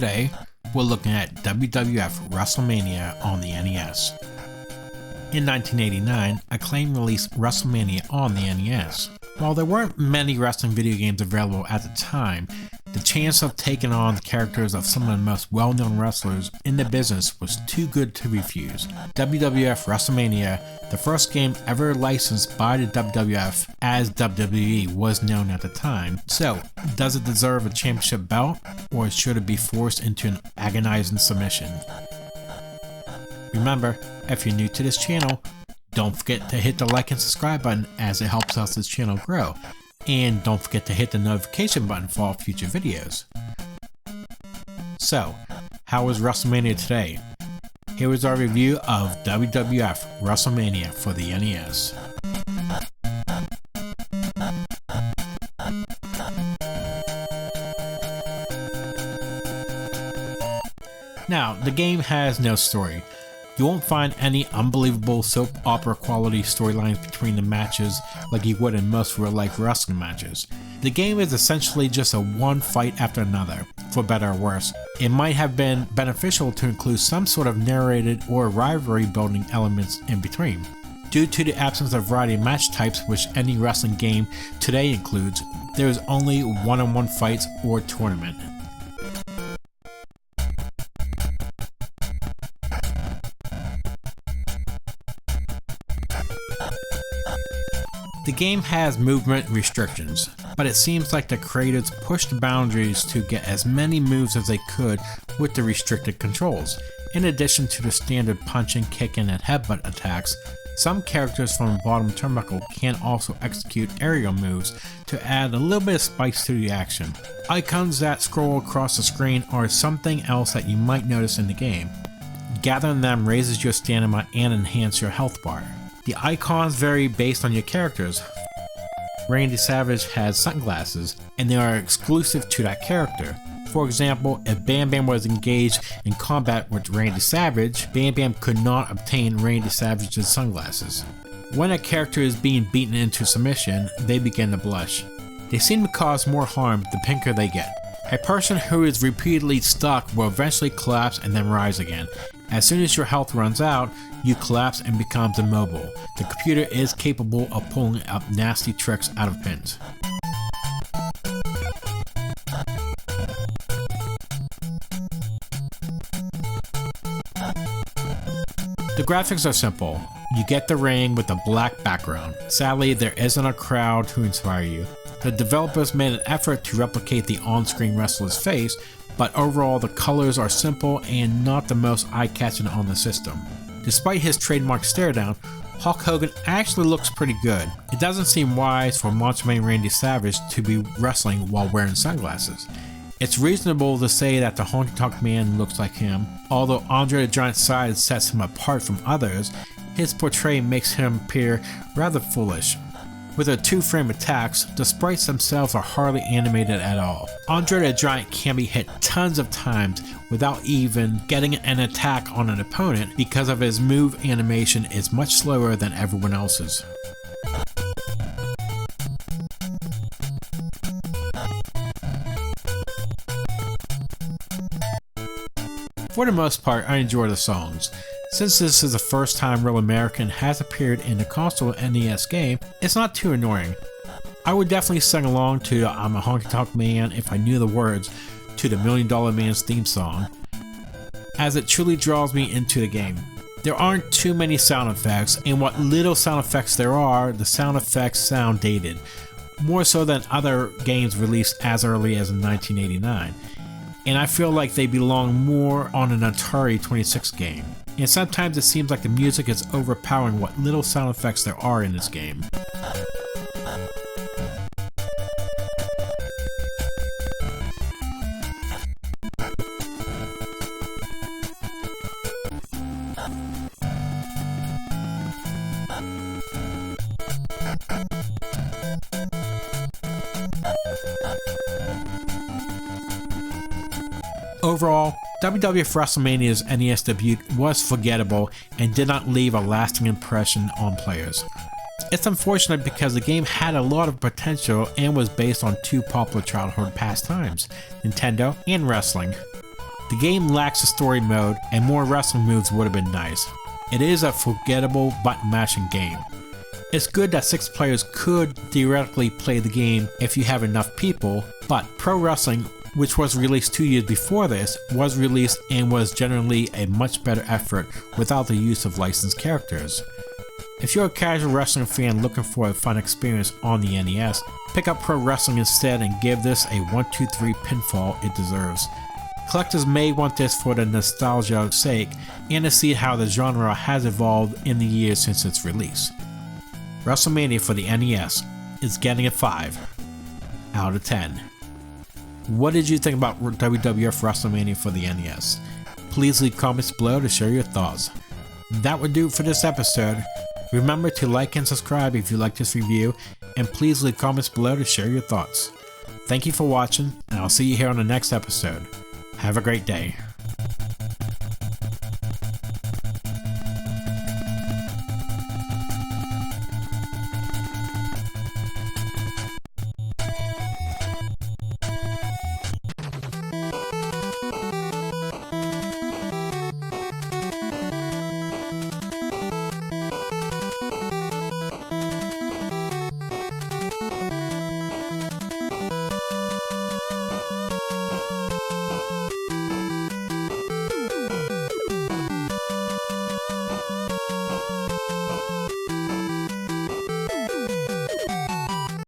Today, we're looking at WWF Wrestlemania on the NES. In 1989, Acclaim released WrestleMania on the NES. While there weren't many wrestling video games available at the time, the chance of taking on the characters of some of the most well-known wrestlers in the business was too good to refuse. WWF Wrestlemania, the first game ever licensed by the WWF as WWE was known at the time. So, does it deserve a championship belt, or should it be forced into an agonizing submission? Remember, if you're new to this channel, don't forget to hit the like and subscribe button as it helps us this channel grow. And don't forget to hit the notification button for all future videos. So, how was WrestleMania today? Here is our review of WWF WrestleMania for the NES. Now, the game has no story. You won't find any unbelievable soap opera quality storylines between the matches like you would in most real life wrestling matches. The game is essentially just a one fight after another, for better or worse. It might have been beneficial to include some sort of narrated or rivalry building elements in between. Due to the absence of variety of match types which any wrestling game today includes, there is only one-on-one fights or tournament. The game has movement restrictions, but it seems like the creators pushed the boundaries to get as many moves as they could with the restricted controls. In addition to the standard punching, kicking, and headbutt attacks, some characters from the bottom turnbuckle can also execute aerial moves to add a little bit of spice to the action. Icons that scroll across the screen are something else that you might notice in the game. Gathering them raises your stamina and enhances your health bar. The icons vary based on your characters. Randy Savage has sunglasses, and they are exclusive to that character. For example, if Bam Bam was engaged in combat with Randy Savage, Bam Bam could not obtain Randy Savage's sunglasses. When a character is being beaten into submission, they begin to blush. They seem to cause more harm the pinker they get. A person who is repeatedly stuck will eventually collapse and then rise again. As soon as your health runs out, you collapse and becomes immobile. The computer is capable of pulling up nasty tricks out of pins. The graphics are simple. You get the ring with a black background. Sadly, there isn't a crowd to inspire you. The developers made an effort to replicate the on-screen wrestler's face, but overall the colors are simple and not the most eye-catching on the system. Despite his trademark stare down, Hulk Hogan actually looks pretty good. It doesn't seem wise for Macho Man Randy Savage to be wrestling while wearing sunglasses. It's reasonable to say that the Honky Tonk Man looks like him. Although Andre the Giant's size sets him apart from others, his portrayal makes him appear rather foolish. With their two-frame attacks, the sprites themselves are hardly animated at all. Andre the Giant can be hit tons of times without even getting an attack on an opponent because of his move animation is much slower than everyone else's. For the most part, I enjoy the songs. Since this is the first time Real American has appeared in a console NES game, it's not too annoying. I would definitely sing along to I'm a Honky Tonk Man if I knew the words to the $1 Million Man's theme song, as it truly draws me into the game. There aren't too many sound effects, and what little sound effects there are, the sound effects sound dated, more so than other games released as early as in 1989. And I feel like they belong more on an Atari 26 game. And sometimes it seems like the music is overpowering what little sound effects there are in this game. Overall, WWF Wrestlemania's NES debut was forgettable and did not leave a lasting impression on players. It's unfortunate because the game had a lot of potential and was based on two popular childhood pastimes, Nintendo and wrestling. The game lacks a story mode, and more wrestling moves would have been nice. It is a forgettable button mashing game. It's good that 6 players could theoretically play the game if you have enough people, but Pro Wrestling, which was released 2 years before this, was released and was generally a much better effort without the use of licensed characters. If you're a casual wrestling fan looking for a fun experience on the NES, pick up Pro Wrestling instead and give this a 1-2-3 pinfall it deserves. Collectors may want this for the nostalgia's sake and to see how the genre has evolved in the years since its release. WrestleMania for the NES is getting a 5 out of 10. What did you think about WWF Wrestlemania for the NES? Please leave comments below to share your thoughts. That would do it for this episode. Remember to like and subscribe if you like this review, and please leave comments below to share your thoughts. Thank you for watching, and I'll see you here on the next episode. Have a great day.